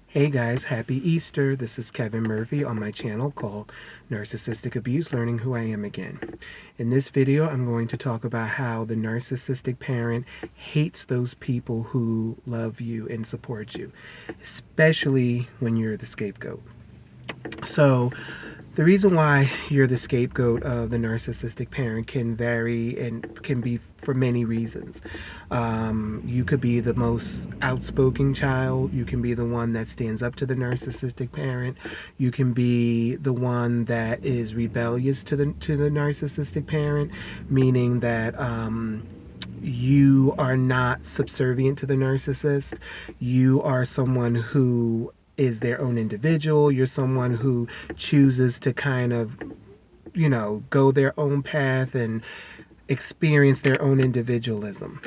Hey guys, happy Easter. This is Kevin Murphy on my channel called Narcissistic Abuse, Learning Who I Am Again. In this video, I'm going to talk about how the narcissistic parent hates those people who love you and support you, especially when you're the scapegoat. So, the reason why you're the scapegoat of the narcissistic parent can vary and can be for many reasons. You could be the most outspoken child. You can be the one that stands up to the narcissistic parent. You can be the one that is rebellious to the narcissistic parent, meaning that you are not subservient to the narcissist. You are someone who is their own individual. You're someone who chooses to kind of, go their own path and experience their own individualism.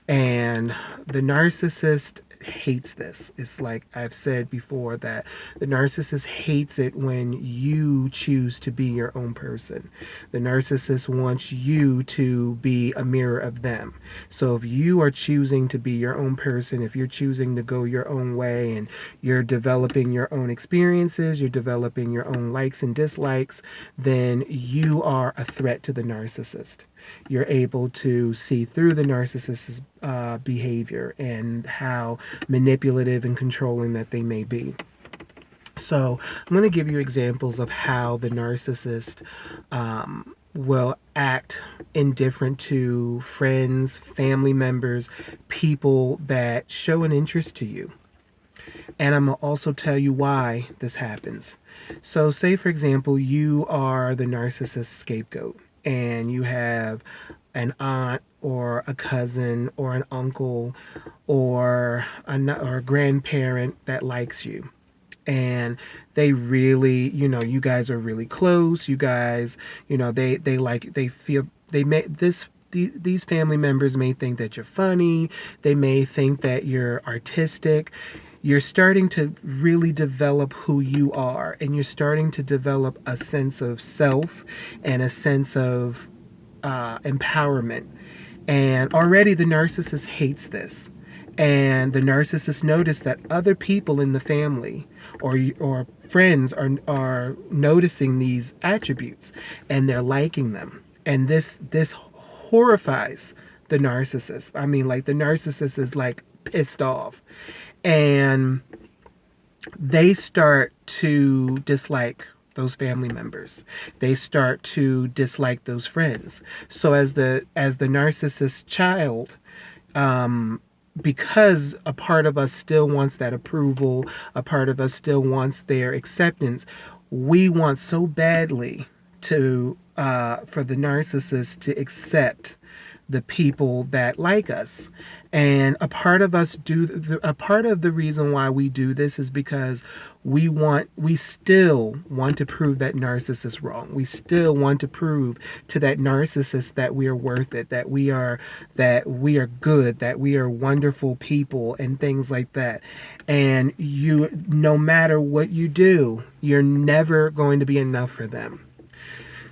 And the narcissist hates this. It's like I've said before that the narcissist hates it when you choose to be your own person. The narcissist wants you to be a mirror of them. So if you are choosing to be your own person, if you're choosing to go your own way and you're developing your own experiences, you're developing your own likes and dislikes, then you are a threat to the narcissist. You're able to see through the narcissist's behavior and how manipulative and controlling that they may be. So I'm going to give you examples of how the narcissist will act indifferent to friends, family members, people that show an interest to you. And I'm going to also tell you why this happens. So say, for example, you are the narcissist scapegoat, and you have an aunt or a cousin or an uncle or a grandparent that likes you, and they really, you guys are really close. You guys, they feel they may this. These family members may think that you're funny. They may think that you're artistic. You're starting to really develop who you are, and you're starting to develop a sense of self and a sense of empowerment. And already the narcissist hates this. And the narcissist noticed that other people in the family or friends are noticing these attributes, and they're liking them. And this horrifies the narcissist. I mean, like, the narcissist is like pissed off. And they start to dislike those family members. They start to dislike those friends. So as the narcissist child, because a part of us still wants that approval, a part of us still wants their acceptance, we want so badly to for the narcissist to accept the people that like us. And a part of the reason why we do this is because we still want to prove that narcissist wrong. We still want to prove to that narcissist that we are worth it, that we are good, that we are wonderful people, and things like that. And no matter what you do, you're never going to be enough for them.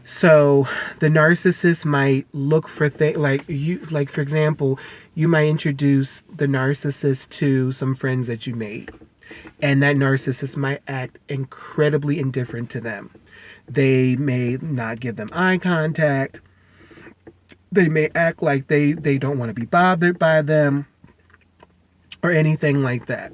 So the narcissist might look for things like for example, you might introduce the narcissist to some friends that you made, and that narcissist might act incredibly indifferent to them. They may not give them eye contact. They may act like they don't want to be bothered by them or anything like that.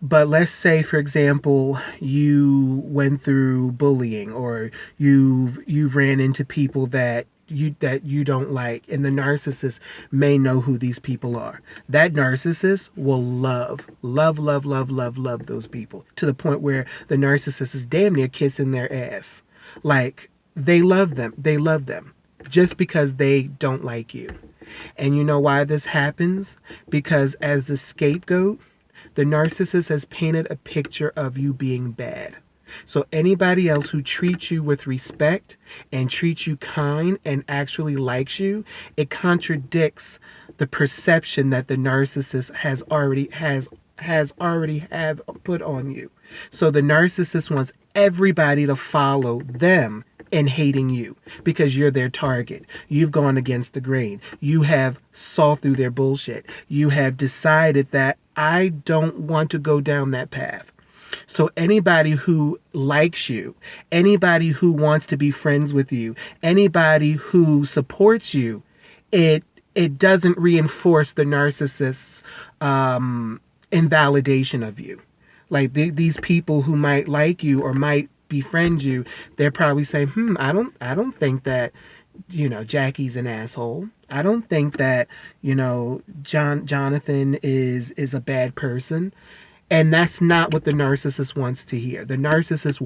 But let's say, for example, you went through bullying, or you've ran into people that you don't like, and the narcissist may know who these people are. That narcissist will love those people, to the point where the narcissist is damn near kissing their ass. Like, they love them just because they don't like you. And you know why this happens? Because as the scapegoat, the narcissist has painted a picture of you being bad. So anybody else who treats you with respect and treats you kind and actually likes you, it contradicts the perception that the narcissist has already put on you. So the narcissist wants everybody to follow them in hating you because you're their target. You've gone against the grain. You have saw through their bullshit. You have decided that I don't want to go down that path. So anybody who likes you, anybody who wants to be friends with you, anybody who supports you, it doesn't reinforce the narcissist's invalidation of you. Like these people who might like you or might befriend you, they're probably saying, I don't think that, Jackie's an asshole. I don't think that, Jonathan is a bad person. And that's not what the narcissist wants to hear. The narcissist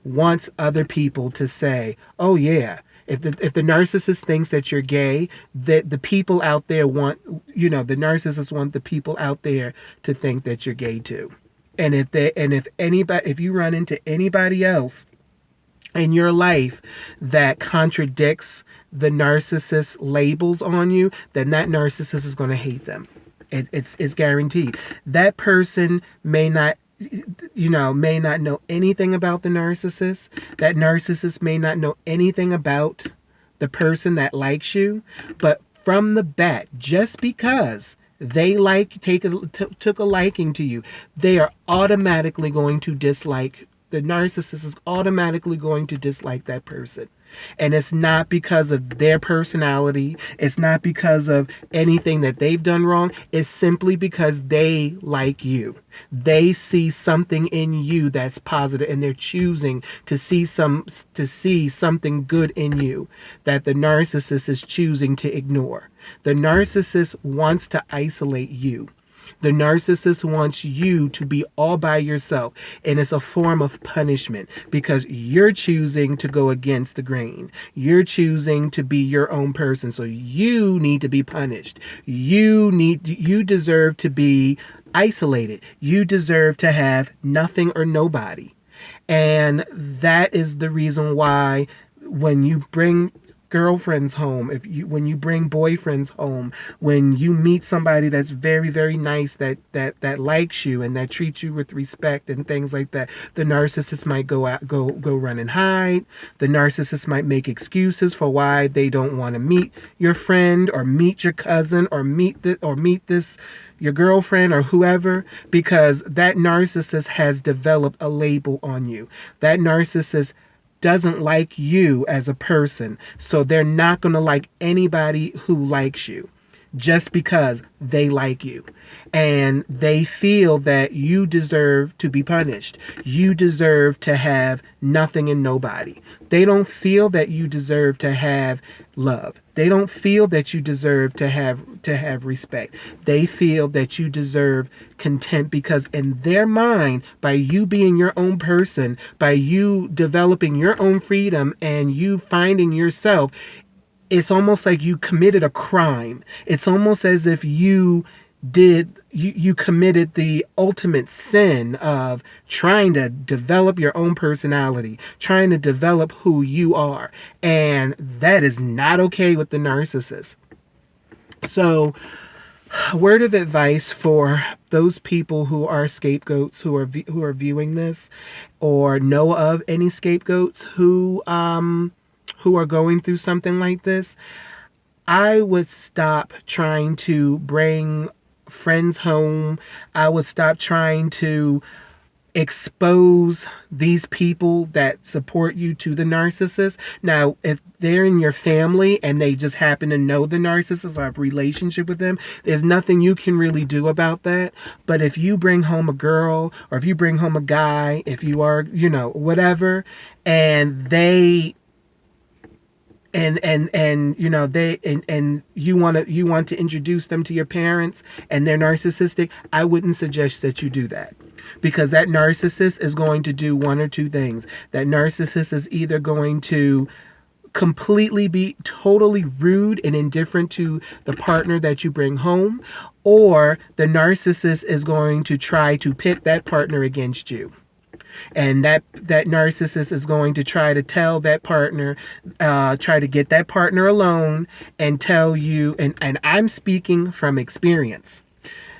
wants other people to say, "Oh yeah." If the narcissist thinks that you're gay, that the people out there want, the narcissists want the people out there to think that you're gay too. And if you run into anybody else in your life that contradicts the narcissist labels on you, then that narcissist is going to hate them. It's guaranteed. That person may not know anything about the narcissist. That narcissist may not know anything about the person that likes you, but from the bat, just because they took a liking to you, they are automatically going to dislike. The narcissist is automatically going to dislike that person. And it's not because of their personality. It's not because of anything that they've done wrong. It's simply because they like you. They see something in you that's positive, and they're choosing to see something good in you that the narcissist is choosing to ignore. The narcissist wants to isolate you. The narcissist wants you to be all by yourself, and it's a form of punishment because you're choosing to go against the grain. You're choosing to be your own person, so you need to be punished. You deserve to be isolated. You deserve to have nothing or nobody. And that is the reason why when you bring girlfriends home, when you bring boyfriends home, when you meet somebody that's very, very nice, that likes you and that treats you with respect and things like that, the narcissist might go run and hide. The narcissist might make excuses for why they don't want to meet your friend or meet your cousin or meet this your girlfriend or whoever, because that narcissist has developed a label on you. That narcissist doesn't like you as a person, so they're not going to like anybody who likes you just because they like you. And they feel that you deserve to be punished. You deserve to have nothing and nobody. They don't feel that you deserve to have love. They don't feel that you deserve to have respect. They feel that you deserve content because in their mind, by you being your own person, by you developing your own freedom and you finding yourself, it's almost like you committed a crime. It's almost as if you committed the ultimate sin of trying to develop your own personality, trying to develop who you are. And that is not okay with the narcissist. So, word of advice for those people who are scapegoats, who are viewing this, or know of any scapegoats who are going through something like this, I would stop trying to bring friends home. I would stop trying to expose these people that support you to the narcissist. Now, if they're in your family and they just happen to know the narcissist or have a relationship with them, there's nothing you can really do about that. But if you bring home a girl or if you bring home a guy, if you are, whatever, and they and you want to introduce them to your parents and they're narcissistic, I wouldn't suggest that you do that, because that narcissist is going to do one or two things. That narcissist is either going to completely be totally rude and indifferent to the partner that you bring home, or the narcissist is going to try to pit that partner against you. And that narcissist is going to try to tell that partner, try to get that partner alone and tell you, and I'm speaking from experience,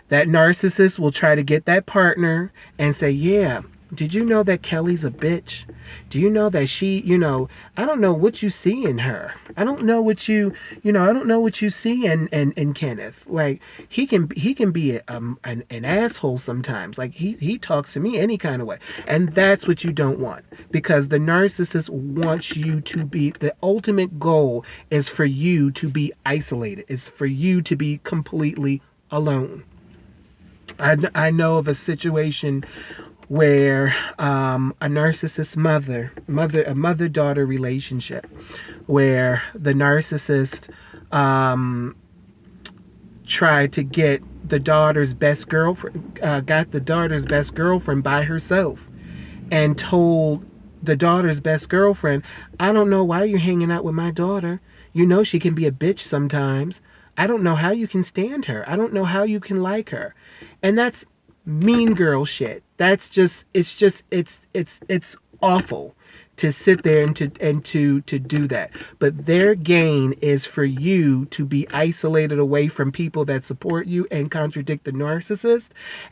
that narcissist will try to get that partner and say, yeah, Did you know that Kelly's a bitch? Do you know that she, I don't know what you see in her. I don't know what I don't know what you see in Kenneth. Like he can be an asshole sometimes. Like he talks to me any kind of way. And that's what you don't want, because the narcissist wants you to be, the ultimate goal is for you to be isolated. It's for you to be completely alone. I know of a situation where a narcissist a mother-daughter relationship, where the narcissist tried to get the daughter's best girlfriend, got the daughter's best girlfriend by herself, and told the daughter's best girlfriend, I don't know why you're hanging out with my daughter. You know she can be a bitch sometimes. I don't know how you can stand her. I don't know how you can like her. And that's mean girl shit. That's it's awful to sit there and to do that. But their gain is for you to be isolated away from people that support you and contradict the narcissist,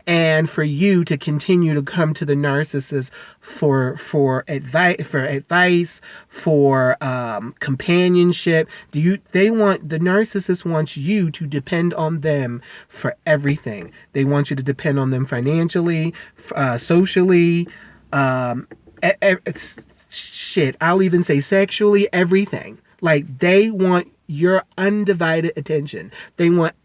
and for you to continue to come to the narcissist for advice, for companionship. The narcissist wants you to depend on them for everything. They want you to depend on them financially, socially, shit, I'll even say sexually, everything. Like, they want your undivided attention. They want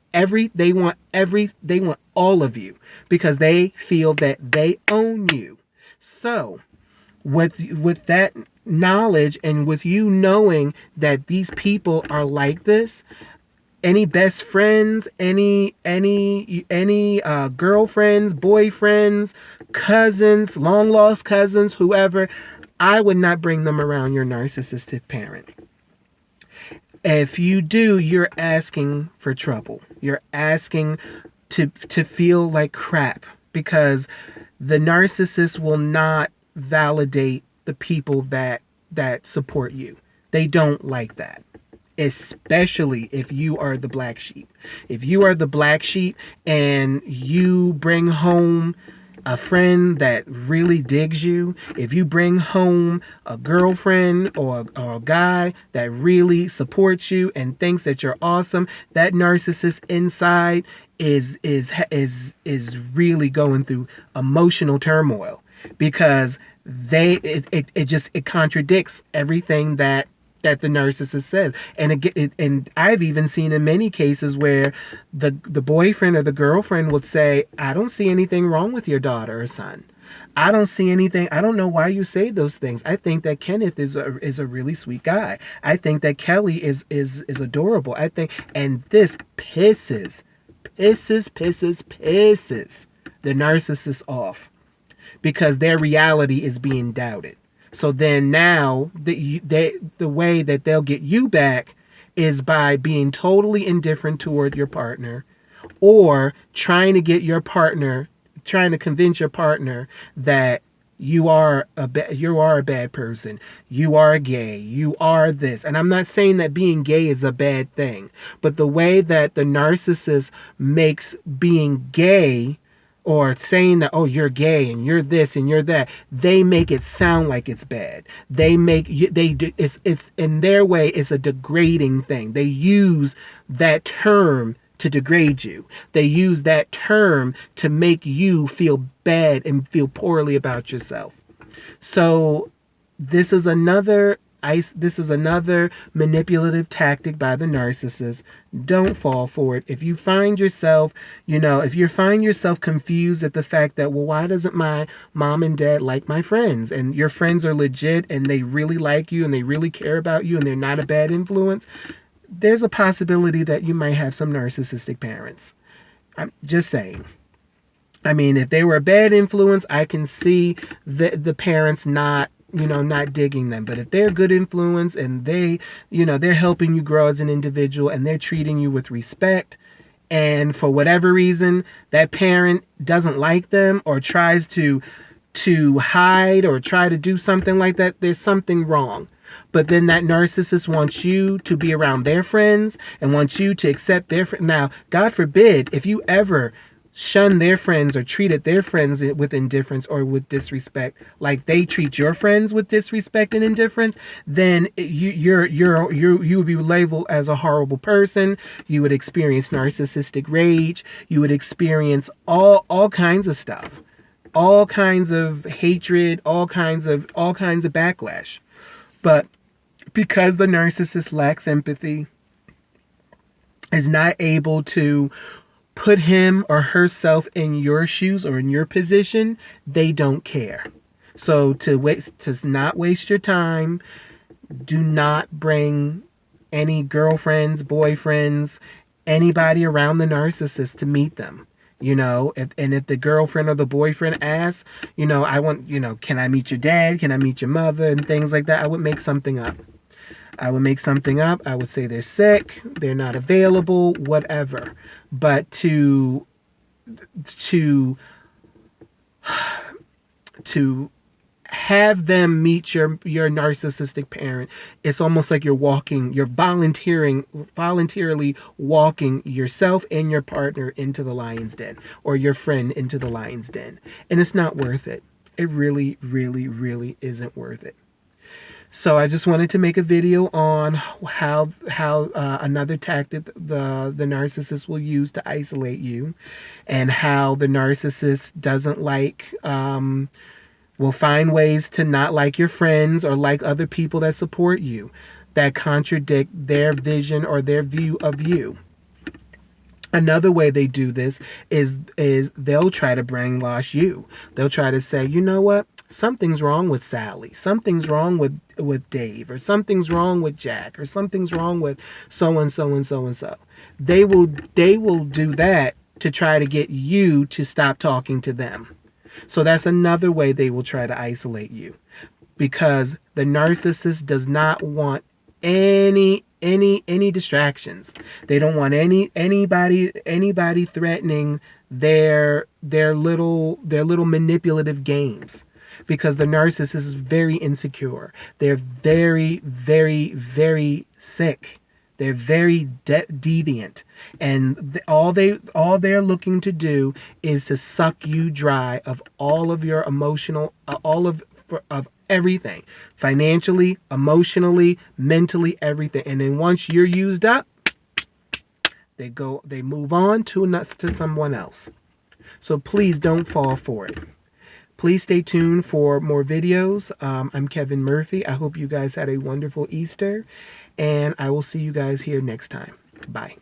all of you, because they feel that they own you. So with that knowledge, and with you knowing that these people are like this, any best friends, any girlfriends, boyfriends, cousins, long lost cousins, whoever, I would not bring them around your narcissistic parent. If you do, you're asking for trouble. You're asking to feel like crap, because the narcissist will not validate the people that support you. They don't like that. Especially if you are the black sheep. If you are the black sheep and you bring home a friend that really digs you, if you bring home a girlfriend or a guy that really supports you and thinks that you're awesome, that narcissist inside is really going through emotional turmoil, because it contradicts everything that the narcissist says. And I've even seen in many cases where the boyfriend or the girlfriend would say, I don't see anything wrong with your daughter or son. I don't see anything. I don't know why you say those things. I think that Kenneth is a really sweet guy. I think that Kelly is adorable. And this pisses the narcissist off, because their reality is being doubted. So then now the way that they'll get you back is by being totally indifferent toward your partner, or trying to convince your partner that you are a bad person, you are gay, you are this. And I'm not saying that being gay is a bad thing, but the way that the narcissist makes being gay, or saying that, oh, you're gay and you're this and you're that, they make it sound like it's bad. It's in their way, it's a degrading thing. They use that term to degrade you. They use that term to make you feel bad and feel poorly about yourself. So this is another manipulative tactic by the narcissist. Don't fall for it. If you find yourself, confused at the fact that, well, why doesn't my mom and dad like my friends? And your friends are legit and they really like you and they really care about you and they're not a bad influence, there's a possibility that you might have some narcissistic parents. I'm just saying. I mean, if they were a bad influence, I can see the parents not digging them. But if they're a good influence and they're helping you grow as an individual and they're treating you with respect, and for whatever reason that parent doesn't like them or tries to hide or try to do something like that, there's something wrong. But then that narcissist wants you to be around their friends and wants you to accept their friends. Now, God forbid, if you ever shunned their friends or treated their friends with indifference or with disrespect, like they treat your friends with disrespect and indifference, then you would be labeled as a horrible person. You would experience narcissistic rage. You would experience all kinds of stuff, all kinds of hatred, all kinds of backlash. But because the narcissist lacks empathy, is not able to put him or herself in your shoes or in your position, they don't care. So to not waste your time, do not bring any girlfriends, boyfriends, anybody around the narcissist to meet them. If the girlfriend or the boyfriend asks, I want, can I meet your dad? Can I meet your mother? And things like that. I would make something up. I would say they're sick, they're not available, whatever. But to have them meet your narcissistic parent, it's almost like you're voluntarily walking yourself and your partner into the lion's den, or your friend into the lion's den. And it's not worth it. It really, really, really isn't worth it. So I just wanted to make a video on how another tactic the narcissist will use to isolate you, and how the narcissist doesn't like, will find ways to not like your friends or like other people that support you, that contradict their vision or their view of you. Another way they do this is they'll try to brainwash you. They'll try to say, you know what? Something's wrong with Sally. Something's wrong with Dave, or something's wrong with Jack, or something's wrong with so and so and so and so. They will do that to try to get you to stop talking to them. So that's another way they will try to isolate you, because the narcissist does not want any distractions. They don't want anybody threatening their little manipulative games, because the narcissist is very insecure. They're very, very, very sick. They're very deviant, and all they're looking to do is to suck you dry of all of your emotional, of everything, financially, emotionally, mentally, everything. And then once you're used up, they move on to someone else. So please don't fall for it. Please stay tuned for more videos. I'm Kevin Murphy. I hope you guys had a wonderful Easter, and I will see you guys here next time. Bye.